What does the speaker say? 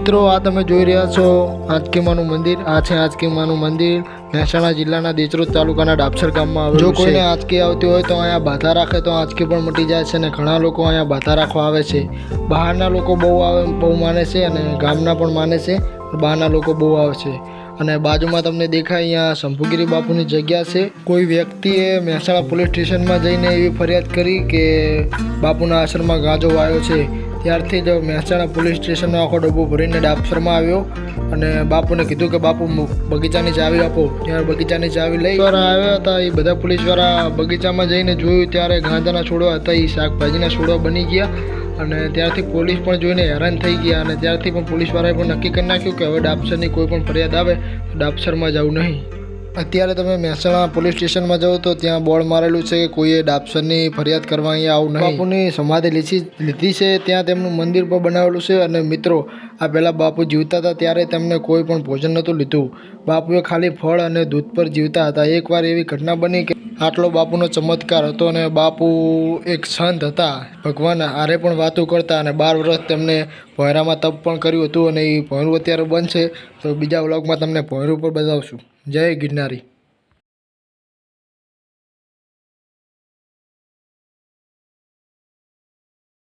મિત્રો આ તમે જોઈ રહ્યા છો આંચકીમાનું મંદિર। આ છે આંચકીમાનું મંદિર મહેસાણા જિલ્લાના દેચરોજ તાલુકાના ડાબસર ગામમાં આવેલું છે। જો કોઈને આંચકી આવતી હોય તો અહીંયા બાધા રાખે તો આંચકી પણ મટી જાય છે અને ઘણા લોકો અહીંયા બાધા રાખવા આવે છે। બહારના લોકો બહુ માને છે અને ગામના પણ માને છે, બહારના લોકો બહુ આવે છે। અને બાજુમાં તમને દેખાય અહીંયા શંભુગીરી બાપુની જગ્યા છે। કોઈ વ્યક્તિએ મહેસાણા પોલીસ સ્ટેશનમાં જઈને એવી ફરિયાદ કરી કે બાપુના આશ્રમમાં ગાંજો વાયો છે। ત્યારથી જ મહેસાણા પોલીસ સ્ટેશનનો આખો ડબ્બો ભરીને ડાબસરમાં આવ્યો અને બાપુને કીધું કે બાપુ બગીચાની ચાવી આપો। ત્યારે બગીચાની ચાવી લઈ આવ્યા હતા એ બધા પોલીસવાળા બગીચામાં જઈને જોયું ત્યારે ગાંજાના છોડવા હતા એ શાકભાજીના છોડવા બની ગયા અને ત્યારથી પોલીસ પણ જોઈને હેરાન થઈ ગયા અને ત્યારથી પણ પોલીસવાળાએ પણ નક્કી કરી નાખ્યું કે હવે ડાબસરની કોઈ પણ ફરિયાદ આવે તો ડાબસરમાં જવું નહીં। અત્યારે તમે મહેસાણા પોલીસ સ્ટેશનમાં જાઓ તો ત્યાં બોર્ડ મારેલું છે કે કોઈએ ડાબસરની ફરિયાદ કરવા અહીંયા આવું નહીં। બાપુની સમાધિ લીધી છે, ત્યાં તેમનું મંદિર પણ બનાવેલું છે। અને મિત્રો આ પહેલાં બાપુ જીવતા હતા ત્યારે તેમને કોઈ પણ ભોજન નહોતું લીધું। બાપુએ ખાલી ફળ અને દૂધ પર જીવતા હતા। એકવાર એવી ઘટના બની કે આટલો બાપુનો ચમત્કાર હતો અને બાપુ એક સંત હતા, ભગવાન હારે પણ વાતો કરતા અને 12 વર્ષ તેમને ભોયરામાં તપ પણ કર્યું હતું અને એ ભોયરું અત્યારે બંધ છે। તો બીજા વ્લોગમાં તમને ભોયરું પર બતાવશું। જય ગિરનારી।